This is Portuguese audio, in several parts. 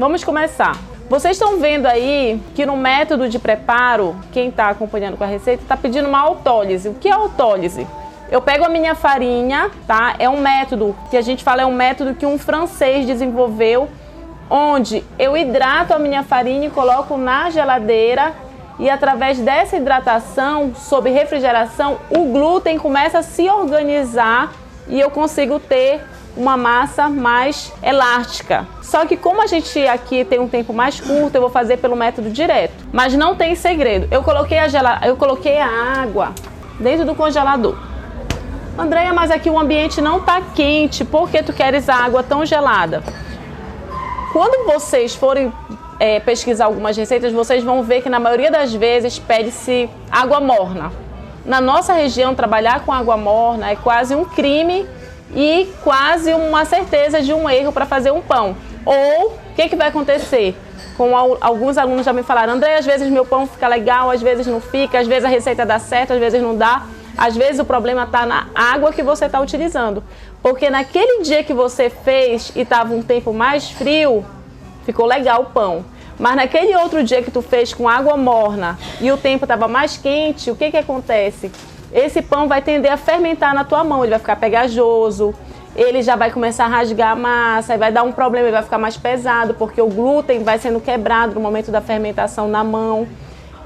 Vamos começar. Vocês estão vendo aí que no método de preparo, quem está acompanhando com a receita, está pedindo uma autólise. O que é autólise? Eu pego a minha farinha, tá? É um método que a gente fala, é um método que um francês desenvolveu, onde eu hidrato a minha farinha e coloco na geladeira e através dessa hidratação, sob refrigeração, o glúten começa a se organizar e eu consigo ter uma massa mais elástica. Só que como a gente aqui tem um tempo mais curto, eu vou fazer pelo método direto. Mas não tem segredo. Eu coloquei a água dentro do congelador. Andréia, mas aqui o ambiente não está quente. Por que tu queres a água tão gelada? Quando vocês forem pesquisar algumas receitas, vocês vão ver que na maioria das vezes pede-se água morna. Na nossa região, trabalhar com água morna é quase um crime e quase uma certeza de um erro para fazer um pão. Ou, o que vai acontecer? Alguns alunos já me falaram, André, às vezes meu pão fica legal, às vezes não fica, às vezes a receita dá certo, às vezes não dá. Às vezes o problema está na água que você está utilizando. Porque naquele dia que você fez e estava um tempo mais frio, ficou legal o pão. Mas naquele outro dia que tu fez com água morna e o tempo estava mais quente, o que acontece? Esse pão vai tender a fermentar na tua mão, ele vai ficar pegajoso, ele já vai começar a rasgar a massa, e vai dar um problema, ele vai ficar mais pesado, porque o glúten vai sendo quebrado no momento da fermentação na mão.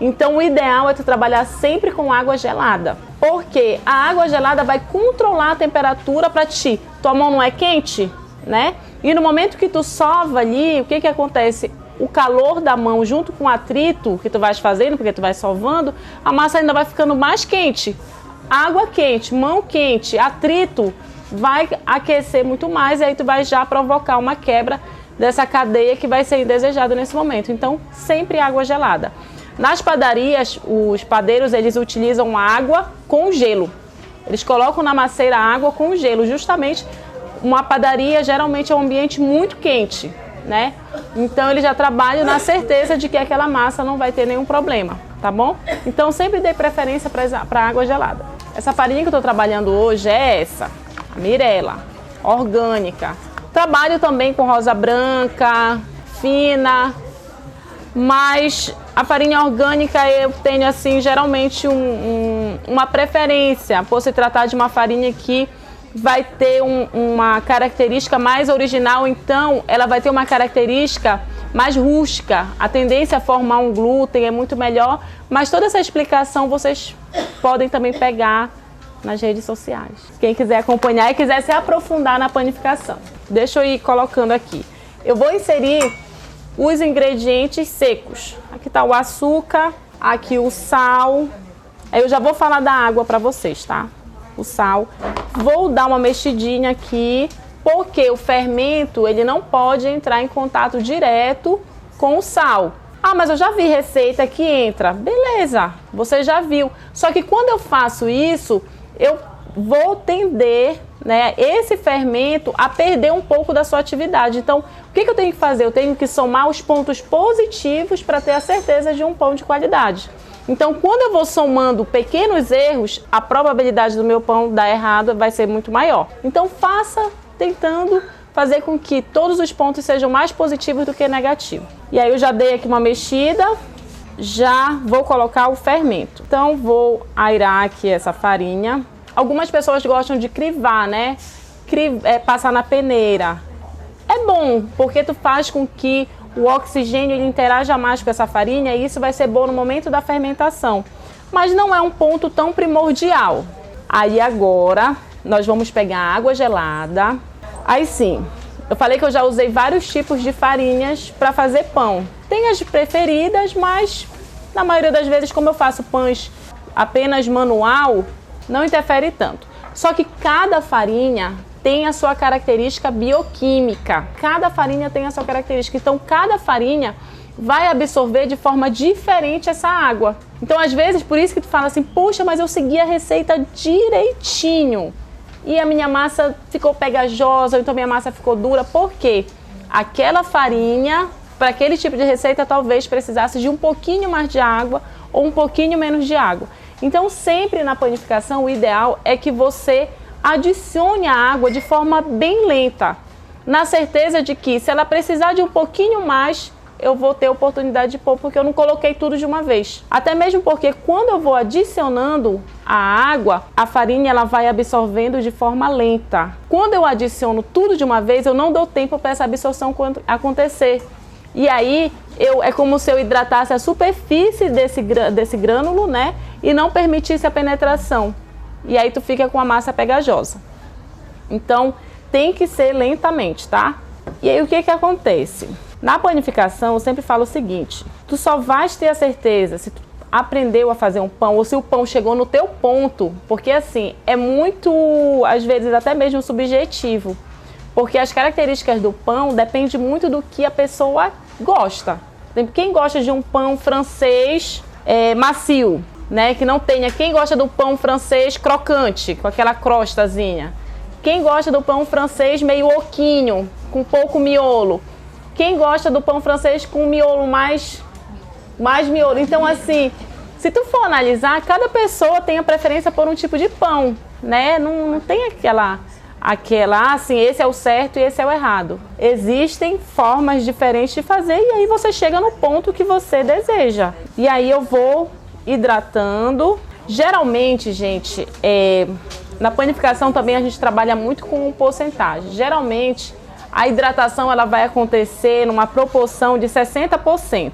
Então o ideal é tu trabalhar sempre com água gelada, porque a água gelada vai controlar a temperatura para ti. Tua mão não é quente, né? E no momento que tu sova ali, o que acontece? O calor da mão junto com o atrito que tu vais fazendo, porque tu vai sovando, a massa ainda vai ficando mais quente. Água quente, mão quente, atrito vai aquecer muito mais e aí tu vai já provocar uma quebra dessa cadeia que vai ser indesejada nesse momento. Então, sempre água gelada. Nas padarias, os padeiros, eles utilizam água com gelo. Eles colocam na maceira água com gelo, justamente uma padaria geralmente é um ambiente muito quente, né? Então eles já trabalham na certeza de que aquela massa não vai ter nenhum problema, tá bom? Então sempre dê preferência para água gelada. Essa farinha que eu estou trabalhando hoje é essa, a Mirella, orgânica. Trabalho também com rosa branca, fina, mas a farinha orgânica eu tenho assim geralmente uma preferência por se tratar de uma farinha que vai ter uma característica mais original, então ela vai ter uma característica mais rústica. A tendência a formar um glúten é muito melhor, mas toda essa explicação vocês podem também pegar nas redes sociais. Quem quiser acompanhar e quiser se aprofundar na panificação. Deixa eu ir colocando aqui. Eu vou inserir os ingredientes secos. Aqui está o açúcar, aqui o sal. Aí eu já vou falar da água para vocês, tá? O sal. Vou dar uma mexidinha aqui, porque o fermento ele não pode entrar em contato direto com o sal. Ah, mas eu já vi receita que entra. Beleza, você já viu. Só que quando eu faço isso, eu vou tender, né, esse fermento a perder um pouco da sua atividade. Então, o que eu tenho que fazer? Eu tenho que somar os pontos positivos para ter a certeza de um pão de qualidade. Então, quando eu vou somando pequenos erros, a probabilidade do meu pão dar errado vai ser muito maior. Então, faça tentando fazer com que todos os pontos sejam mais positivos do que negativos. E aí eu já dei aqui uma mexida, já vou colocar o fermento. Então, vou airar aqui essa farinha. Algumas pessoas gostam de crivar, né? Passar na peneira. É bom, porque tu faz com que o oxigênio ele interaja mais com essa farinha e isso vai ser bom no momento da fermentação. Mas não é um ponto tão primordial. Aí agora nós vamos pegar água gelada. Aí sim, eu falei que eu já usei vários tipos de farinhas para fazer pão. Tem as preferidas, mas na maioria das vezes, como eu faço pães apenas manual, não interfere tanto. Só que cada farinha tem a sua característica bioquímica. Cada farinha tem a sua característica. Então, cada farinha vai absorver de forma diferente essa água. Então, às vezes, por isso que tu fala assim, puxa, mas eu segui a receita direitinho e a minha massa ficou pegajosa, ou então minha massa ficou dura. Por quê? Aquela farinha, para aquele tipo de receita, talvez precisasse de um pouquinho mais de água ou um pouquinho menos de água. Então, sempre na panificação, o ideal é que você adicione a água de forma bem lenta. na certeza de que se ela precisar de um pouquinho mais, eu vou ter oportunidade de pôr, porque eu não coloquei tudo de uma vez. Até mesmo porque quando eu vou adicionando a água, a farinha ela vai absorvendo de forma lenta. Quando eu adiciono tudo de uma vez, eu não dou tempo para essa absorção acontecer. E aí, é como se eu hidratasse a superfície desse grânulo, né? E não permitisse a penetração. E aí tu fica com a massa pegajosa. Então, tem que ser lentamente, tá? E aí, o que acontece? Na panificação, eu sempre falo o seguinte, tu só vais ter a certeza se tu aprendeu a fazer um pão ou se o pão chegou no teu ponto, porque assim, é muito, às vezes, até mesmo subjetivo, porque as características do pão dependem muito do que a pessoa gosta. Quem gosta de um pão francês macio, né, que não tenha, quem gosta do pão francês crocante, com aquela crostazinha, quem gosta do pão francês meio oquinho, com pouco miolo, quem gosta do pão francês com miolo mais miolo. Então, assim, se tu for analisar, cada pessoa tem a preferência por um tipo de pão, né? Não tem aquela, assim, esse é o certo e esse é o errado. Existem formas diferentes de fazer e aí você chega no ponto que você deseja. E aí eu vou hidratando. Geralmente, gente, na panificação também a gente trabalha muito com porcentagem. Geralmente, a hidratação ela vai acontecer numa proporção de 60%.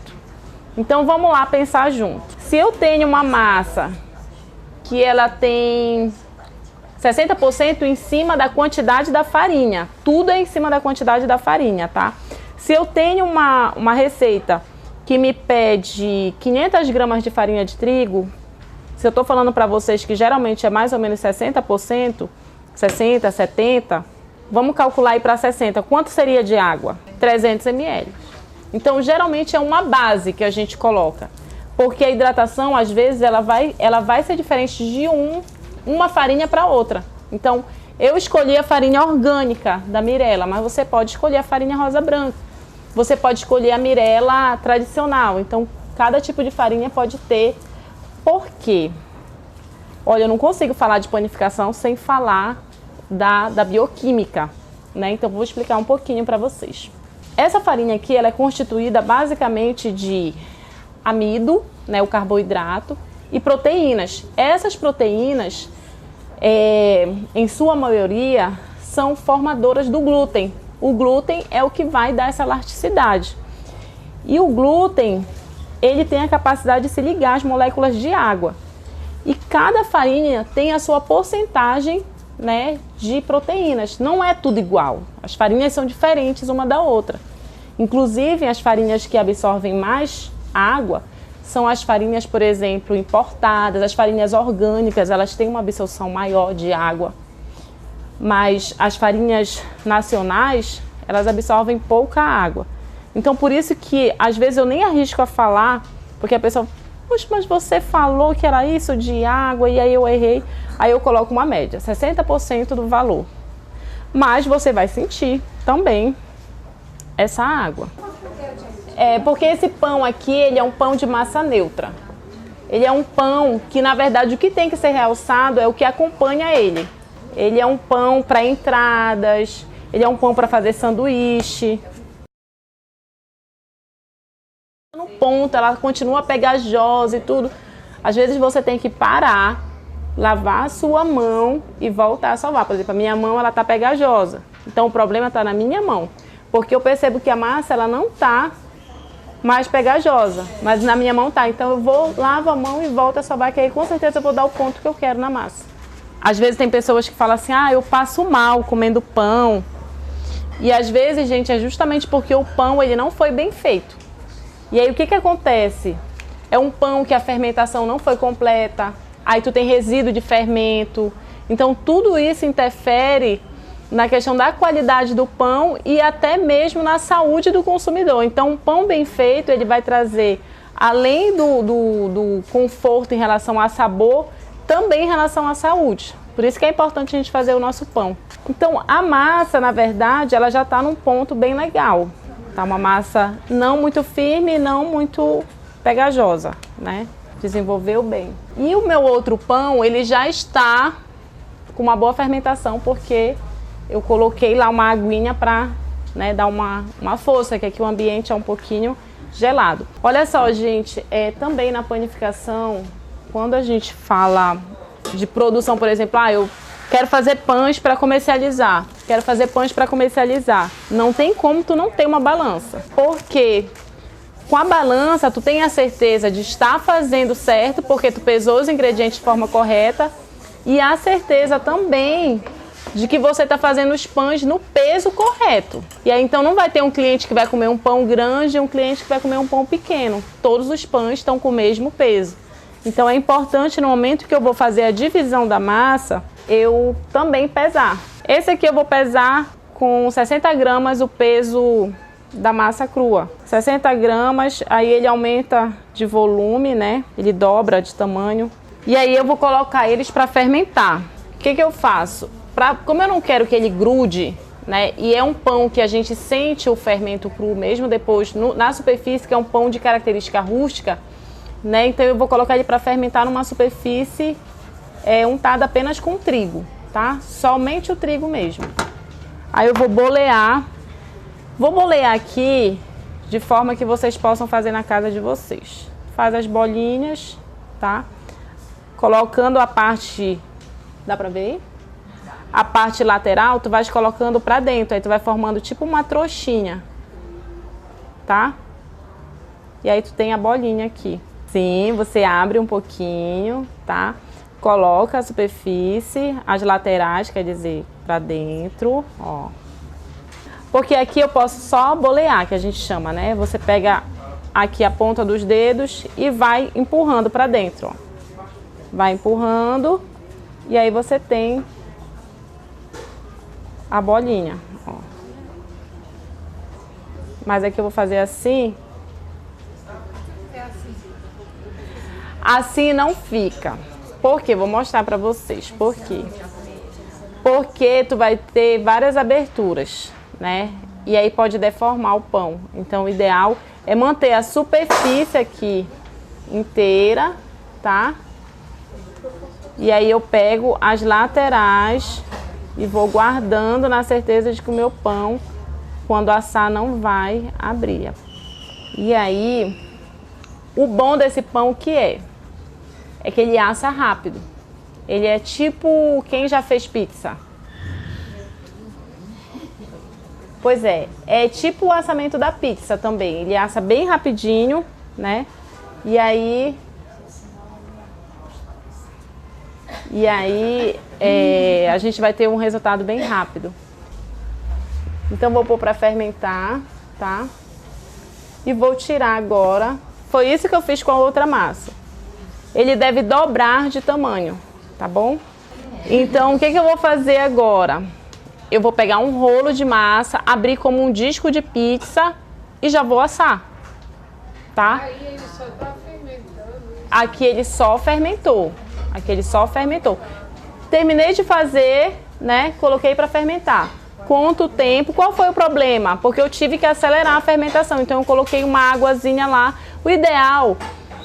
Então vamos lá pensar junto. Se eu tenho uma massa que ela tem 60% em cima da quantidade da farinha, tudo é em cima da quantidade da farinha, tá? Se eu tenho uma receita que me pede 500 gramas de farinha de trigo, se eu tô falando para vocês que geralmente é mais ou menos 60%, 60, 70%, vamos calcular aí para 60. Quanto seria de água? 300 ml. Então, geralmente é uma base que a gente coloca. Porque a hidratação, às vezes, ela vai ser diferente de uma farinha para outra. Então, eu escolhi a farinha orgânica da Mirella, mas você pode escolher a farinha rosa branca. Você pode escolher a Mirella tradicional. Então, cada tipo de farinha pode ter. Por quê? Olha, eu não consigo falar de panificação sem falar da bioquímica, né? Então vou explicar um pouquinho para vocês. Essa farinha aqui, ela é constituída basicamente de amido, né, o carboidrato, e proteínas. Essas proteínas, em sua maioria, são formadoras do glúten. O glúten é o que vai dar essa elasticidade. E o glúten, ele tem a capacidade de se ligar às moléculas de água. E cada farinha tem a sua porcentagem, né, de proteínas. Não é tudo igual. As farinhas são diferentes uma da outra. Inclusive, as farinhas que absorvem mais água são as farinhas, por exemplo, importadas. As farinhas orgânicas, elas têm uma absorção maior de água. Mas as farinhas nacionais, elas absorvem pouca água. Então, por isso que, às vezes, eu nem arrisco a falar, porque a pessoa... Poxa, mas você falou que era isso de água e aí eu errei. Aí eu coloco uma média, 60% do valor. Mas você vai sentir também essa água. Porque esse pão aqui, ele é um pão de massa neutra. Ele é um pão que, na verdade, o que tem que ser realçado é o que acompanha ele. Ele é um pão para entradas, ele é um pão para fazer sanduíche. No ponto, ela continua pegajosa e tudo. Às vezes você tem que parar, lavar a sua mão e voltar a salvar. Por exemplo, a minha mão, ela tá pegajosa. Então o problema está na minha mão, porque eu percebo que a massa, ela não tá mais pegajosa, mas na minha mão tá. Então eu vou, lavo a mão e volto a salvar, que aí com certeza eu vou dar o ponto que eu quero na massa. Às vezes tem pessoas que falam assim, eu passo mal comendo pão. E às vezes, gente, é justamente porque o pão, ele não foi bem feito. E aí o que acontece? É um pão que a fermentação não foi completa, aí tu tem resíduo de fermento. Então tudo isso interfere na questão da qualidade do pão e até mesmo na saúde do consumidor. Então um pão bem feito, ele vai trazer, além do conforto em relação a sabor, também em relação à saúde. Por isso que é importante a gente fazer o nosso pão. Então a massa, na verdade, ela já está num ponto bem legal. Tá uma massa não muito firme, não muito pegajosa, né? Desenvolveu bem. E o meu outro pão, ele já está com uma boa fermentação, porque eu coloquei lá uma aguinha para né? Dar uma força, que aqui o ambiente é um pouquinho gelado. Olha só, gente, também na panificação, quando a gente fala de produção, por exemplo, eu quero fazer pães para comercializar, não tem como tu não ter uma balança, porque com a balança tu tem a certeza de estar fazendo certo, porque tu pesou os ingredientes de forma correta, e a certeza também de que você está fazendo os pães no peso correto. E aí então não vai ter um cliente que vai comer um pão grande e um cliente que vai comer um pão pequeno. Todos os pães estão com o mesmo peso. Então é importante, no momento que eu vou fazer a divisão da massa, eu também pesar. Esse aqui eu vou pesar com 60 gramas o peso da massa crua. 60 gramas, aí ele aumenta de volume, né? Ele dobra de tamanho. E aí eu vou colocar eles para fermentar. O que eu faço? Como eu não quero que ele grude, né? E é um pão que a gente sente o fermento cru mesmo depois na superfície, que é um pão de característica rústica, né? Então eu vou colocar ele para fermentar numa superfície untada apenas com trigo, tá? Somente o trigo mesmo. Aí eu vou bolear. Vou bolear aqui de forma que vocês possam fazer na casa de vocês. Faz as bolinhas, tá? Colocando a parte, dá pra ver? A parte lateral, tu vais colocando pra dentro, aí tu vai formando tipo uma trouxinha, tá? E aí tu tem a bolinha aqui. Sim, você abre um pouquinho, tá? Coloca a superfície, as laterais, quer dizer, pra dentro, ó. Porque aqui eu posso só bolear, que a gente chama, né? Você pega aqui a ponta dos dedos e vai empurrando pra dentro, ó. Vai empurrando e aí você tem a bolinha, ó. Mas aqui eu vou fazer assim. Assim não fica. Por quê? Vou mostrar pra vocês. Por quê? Porque tu vai ter várias aberturas, né? E aí pode deformar o pão. Então o ideal é manter a superfície aqui inteira, tá? E aí eu pego as laterais e vou guardando na certeza de que o meu pão, quando assar, não vai abrir. E aí, o bom desse pão que é que ele assa rápido. Ele é tipo quem já fez pizza. Pois é tipo o assamento da pizza também. Ele assa bem rapidinho, né? E aí a gente vai ter um resultado bem rápido. Então vou pôr para fermentar, tá? E vou tirar agora. Foi isso que eu fiz com a outra massa. Ele deve dobrar de tamanho, tá bom? Então o que eu vou fazer agora? Eu vou pegar um rolo de massa, abrir como um disco de pizza e já vou assar, tá? Aí ele só tá fermentando. Aqui ele só fermentou. Aqui ele só fermentou. Terminei de fazer, né? Coloquei para fermentar. Quanto tempo? Qual foi o problema? Porque eu tive que acelerar a fermentação. Então eu coloquei uma águazinha lá. O ideal,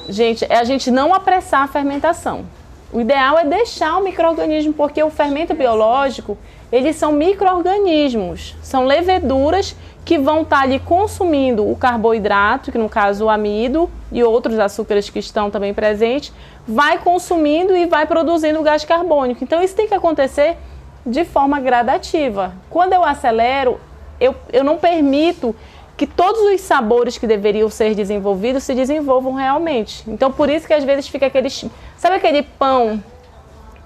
gente, é a gente não apressar a fermentação. O ideal é deixar o micro-organismo, porque o fermento biológico, eles são micro-organismos. São leveduras que vão estar ali consumindo o carboidrato, que no caso o amido e outros açúcares que estão também presentes, vai consumindo e vai produzindo gás carbônico. Então isso tem que acontecer de forma gradativa. Quando eu acelero, eu não permito que todos os sabores que deveriam ser desenvolvidos se desenvolvam realmente. Então por isso que às vezes fica aquele... Sabe aquele pão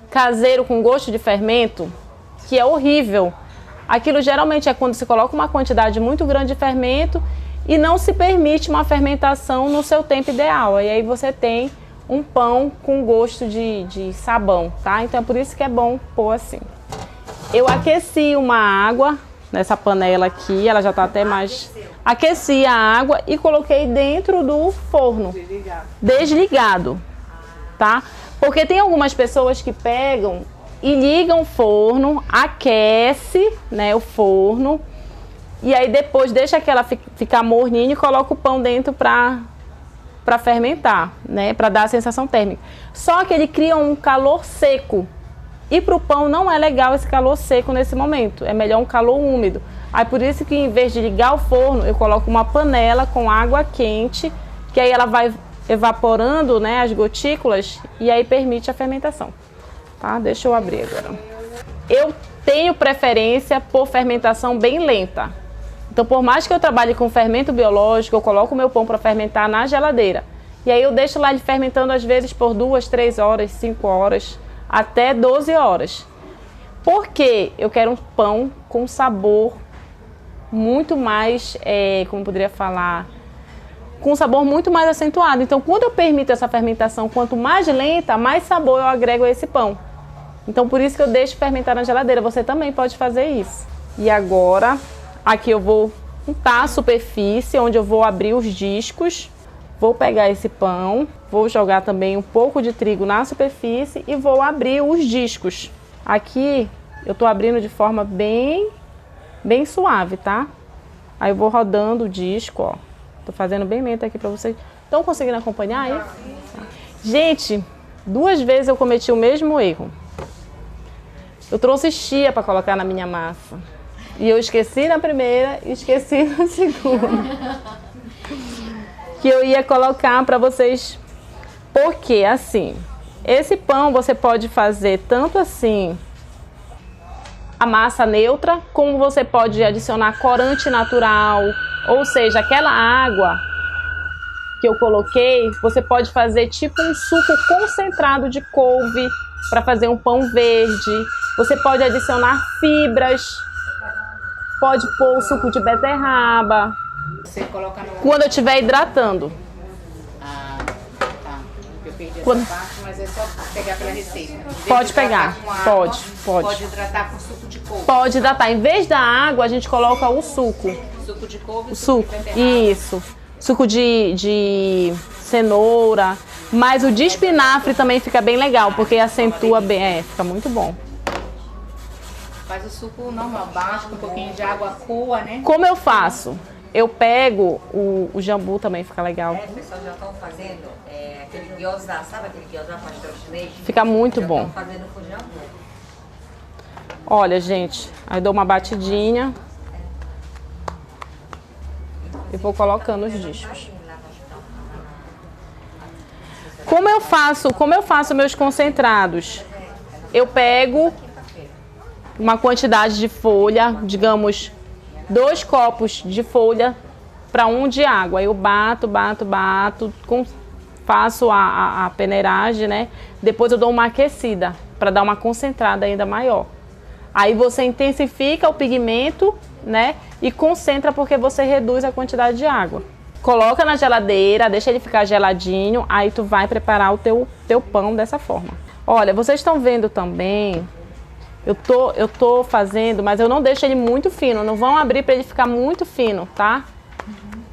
caseiro com gosto de fermento? Que é horrível. Aquilo geralmente é quando se coloca uma quantidade muito grande de fermento e não se permite uma fermentação no seu tempo ideal. E aí você tem um pão com gosto de sabão, tá? Então é por isso que é bom pôr assim. Eu aqueci uma água nessa panela aqui, ela já tá até mais... Aqueci a água e coloquei dentro do forno. Desligado, tá? Porque tem algumas pessoas que pegam e ligam o forno, aquece, né, o forno, e aí depois deixa ela ficar morninha e coloca o pão dentro para fermentar, né, para dar a sensação térmica. Só que ele cria um calor seco. E para o pão não é legal esse calor seco nesse momento, é melhor um calor úmido. Aí por isso que em vez de ligar o forno, eu coloco uma panela com água quente, que aí ela vai evaporando, né, as gotículas e aí permite a fermentação. Tá? Deixa eu abrir agora. Eu tenho preferência por fermentação bem lenta. Então, por mais que eu trabalhe com fermento biológico, eu coloco o meu pão para fermentar na geladeira. E aí eu deixo lá ele fermentando às vezes por 2, 3 horas, 5 horas, até 12 horas. Porque eu quero um pão com sabor muito mais, como eu poderia falar, com um sabor muito mais acentuado. Então, quando eu permito essa fermentação, quanto mais lenta, mais sabor eu agrego a esse pão. Então, por isso que eu deixo fermentar na geladeira. Você também pode fazer isso. E agora, aqui eu vou untar a superfície, onde eu vou abrir os discos. Vou pegar esse pão, vou jogar também um pouco de trigo na superfície e vou abrir os discos. Aqui eu tô abrindo de forma bem suave, tá? Aí eu vou rodando o disco, ó. Tô fazendo bem lento aqui pra vocês. Estão conseguindo acompanhar aí? Gente, 2 vezes eu cometi o mesmo erro. Eu trouxe chia para colocar na minha massa. E eu esqueci na primeira e esqueci na segunda. Que eu ia colocar para vocês. Porque assim, esse pão você pode fazer tanto assim, a massa neutra, como você pode adicionar corante natural. Ou seja, aquela água que eu coloquei, você pode fazer tipo um suco concentrado de couve para fazer um pão verde. Você pode adicionar fibras, pode pôr o suco de beterraba. Você coloca no... Quando eu estiver hidratando. Ah, tá. Eu perdi Quando... essa parte, mas é só pegar pela receita. Pode pegar, água, pode. Pode hidratar com suco de couve. Pode hidratar. Em vez da água, a gente coloca o suco. Suco de couve, O suco, de beterraba. isso. Suco de cenoura. Mas o de espinafre também fica bem legal, porque acentua bem. Fica muito bom. Faz o suco normal, baixo, com um pouquinho de água coa, né? Como eu faço? Eu pego o jambu, também fica legal. O pessoal já estão fazendo aquele gyoza, sabe aquele gyoza pastel chinês? Fica muito bom. Estão fazendo com jambu. Olha, gente, aí dou uma batidinha e vou colocando os discos. Como eu faço meus concentrados? Eu pego uma quantidade de folha, digamos, 2 copos de folha para 1 de água. Eu bato, faço a peneiragem, né? Depois eu dou uma aquecida para dar uma concentrada ainda maior. Aí você intensifica o pigmento, né? E concentra porque você reduz a quantidade de água. Coloca na geladeira, deixa ele ficar geladinho, aí tu vai preparar o teu pão dessa forma. Olha, vocês estão vendo também, eu tô fazendo, mas eu não deixo ele muito fino, não vão abrir para ele ficar muito fino, tá?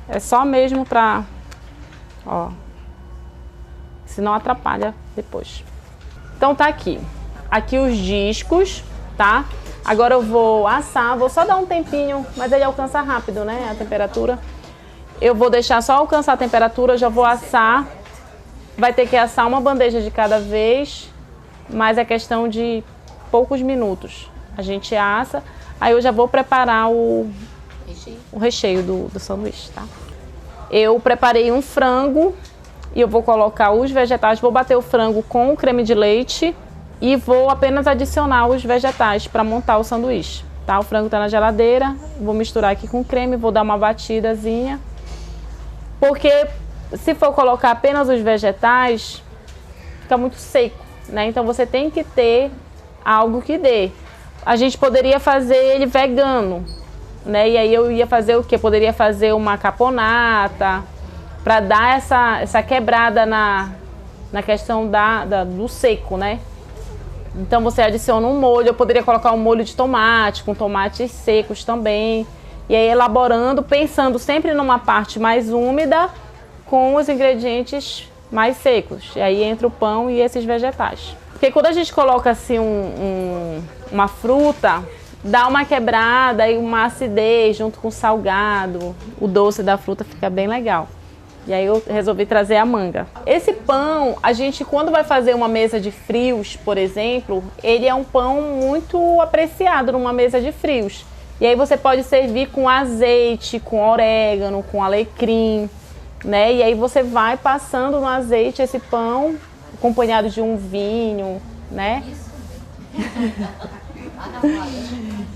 É só mesmo pra, ó, senão atrapalha depois. Então tá aqui os discos, tá? Agora eu vou assar, vou só dar um tempinho, mas ele alcança rápido, né, a temperatura. Eu vou deixar só alcançar a temperatura, já vou assar. Vai ter que assar uma bandeja de cada vez, mas é questão de poucos minutos. A gente assa, aí eu já vou preparar o recheio do sanduíche, tá? Eu preparei um frango e eu vou colocar os vegetais, vou bater o frango com o creme de leite e vou apenas adicionar os vegetais para montar o sanduíche, tá? O frango tá na geladeira, vou misturar aqui com o creme, vou dar uma batidazinha. Porque se for colocar apenas os vegetais, fica muito seco, né? Então você tem que ter algo que dê. A gente poderia fazer ele vegano, né? E aí eu ia fazer o quê? Poderia fazer uma caponata, para dar essa quebrada na questão do seco, né? Então você adiciona um molho, eu poderia colocar um molho de tomate, com tomates secos também. E aí elaborando, pensando sempre numa parte mais úmida, com os ingredientes mais secos. E aí entra o pão e esses vegetais. Porque quando a gente coloca assim uma fruta, dá uma quebrada e uma acidez junto com o salgado. O doce da fruta fica bem legal. E aí eu resolvi trazer a manga. Esse pão, a gente quando vai fazer uma mesa de frios, por exemplo, ele é um pão muito apreciado numa mesa de frios. E aí você pode servir com azeite, com orégano, com alecrim, né? E aí você vai passando no azeite esse pão, acompanhado de um vinho, né?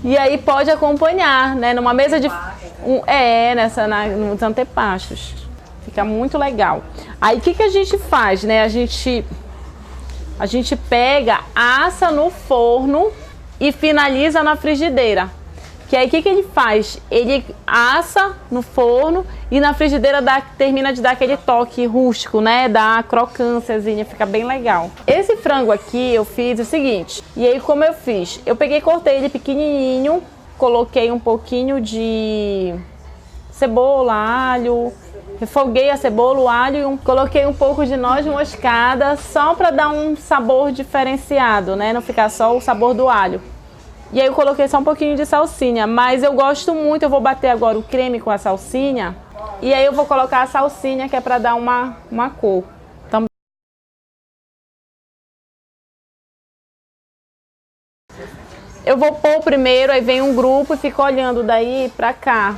E aí pode acompanhar, né? Numa mesa de... nos antepastos. Fica muito legal. Aí o que a gente faz, né? A gente pega, assa no forno e finaliza na frigideira. Que aí o que ele faz? Ele assa no forno e na frigideira termina de dar aquele toque rústico, né? Dá a crocânciazinha, fica bem legal. Esse frango aqui eu fiz o seguinte, e aí como eu fiz? Eu peguei, cortei ele pequenininho, coloquei um pouquinho de cebola, alho, refoguei a cebola, o alho, coloquei um pouco de noz moscada, só para dar um sabor diferenciado, né? Não ficar só o sabor do alho. E aí eu coloquei só um pouquinho de salsinha, mas eu gosto muito, eu vou bater agora o creme com a salsinha, e aí eu vou colocar a salsinha, que é para dar uma cor. Também. Eu vou pôr primeiro, aí vem um grupo e fico olhando daí pra cá,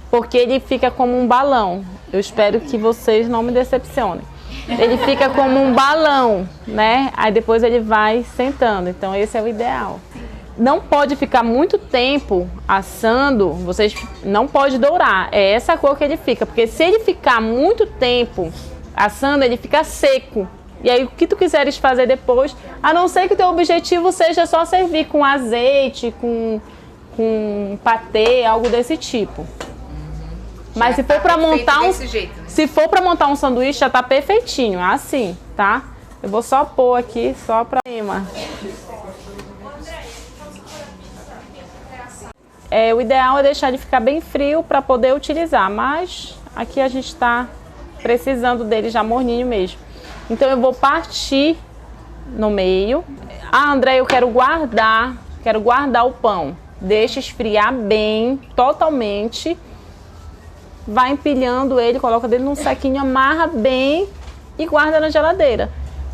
porque ele fica como um balão. Eu espero que vocês não me decepcionem. Ele fica como um balão, né? Aí depois ele vai sentando, então esse é o ideal. Não pode ficar muito tempo assando, vocês não pode dourar, é essa cor que ele fica, porque se ele ficar muito tempo assando, ele fica seco. E aí o que tu quiseres fazer depois, a não ser que o teu objetivo seja só servir com azeite, com patê, algo desse tipo. Mas se for para montar se for para montar um sanduíche, já tá perfeitinho, assim, tá? Eu vou só pôr aqui, só para cima. O ideal é deixar ele ficar bem frio para poder utilizar, mas aqui a gente está precisando dele já morninho mesmo. Então eu vou partir no meio. André, eu quero guardar o pão. Deixa esfriar bem, totalmente. Vai empilhando ele, coloca dele num saquinho, amarra bem e guarda na geladeira.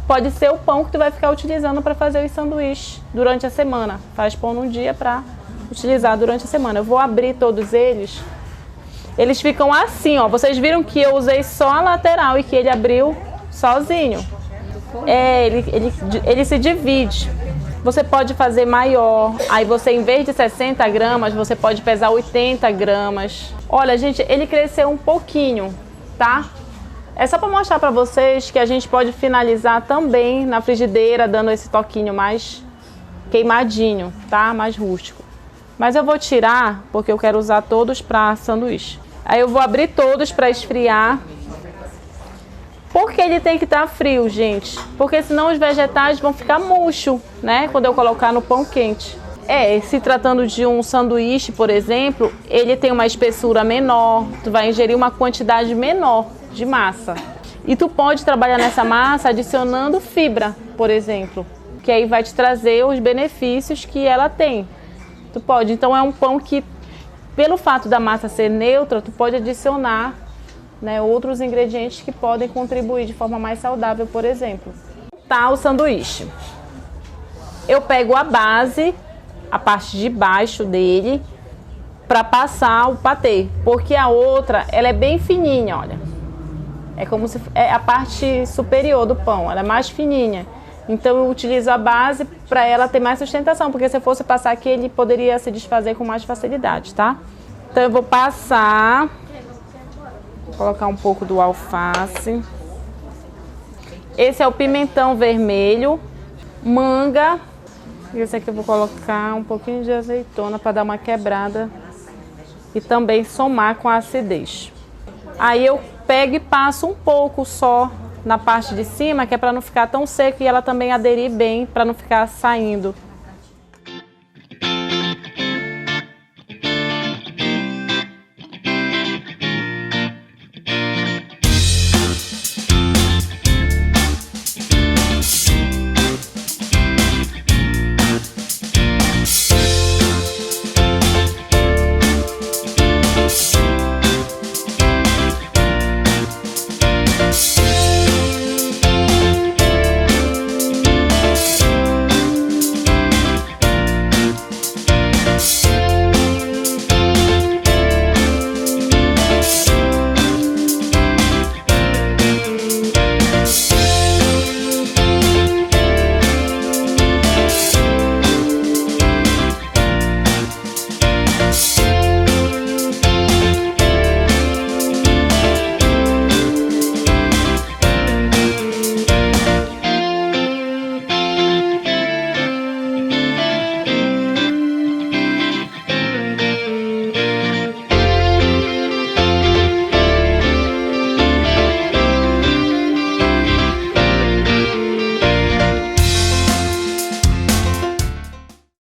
Pode ser o pão que tu vai ficar utilizando para fazer os sanduíches durante a semana. Faz pão num dia para utilizar durante a semana. Eu vou abrir todos eles. Eles ficam assim, ó. Vocês viram que eu usei só a lateral e que ele abriu sozinho. Ele se divide. Você pode fazer maior. Aí você, em vez de 60 gramas, você pode pesar 80 gramas. Olha, gente, ele cresceu um pouquinho, tá? É só para mostrar para vocês que a gente pode finalizar também na frigideira, dando esse toquinho mais queimadinho, tá? Mais rústico. Mas eu vou tirar, porque eu quero usar todos para sanduíche. Aí eu vou abrir todos para esfriar. Por que ele tem que estar frio, gente? Porque senão os vegetais vão ficar murcho, né? Quando eu colocar no pão quente. Se tratando de um sanduíche, por exemplo, ele tem uma espessura menor, tu vai ingerir uma quantidade menor de massa. E tu pode trabalhar nessa massa adicionando fibra, por exemplo, que aí vai te trazer os benefícios que ela tem. Tu pode, então é um pão que, pelo fato da massa ser neutra, tu pode adicionar, né, outros ingredientes que podem contribuir de forma mais saudável, por exemplo. Tá, o sanduíche. Eu pego a base, a parte de baixo dele, para passar o patê, porque a outra, ela é bem fininha, olha. É como se é a parte superior do pão, ela é mais fininha. Então eu utilizo a base para ela ter mais sustentação, porque se eu fosse passar aqui, ele poderia se desfazer com mais facilidade, tá? Então eu vou passar, vou colocar um pouco do alface. Esse é o pimentão vermelho, manga. E esse aqui eu vou colocar um pouquinho de azeitona para dar uma quebrada e também somar com a acidez. Aí eu pego e passo um pouco só na parte de cima, que é para não ficar tão seco e ela também aderir bem, para não ficar saindo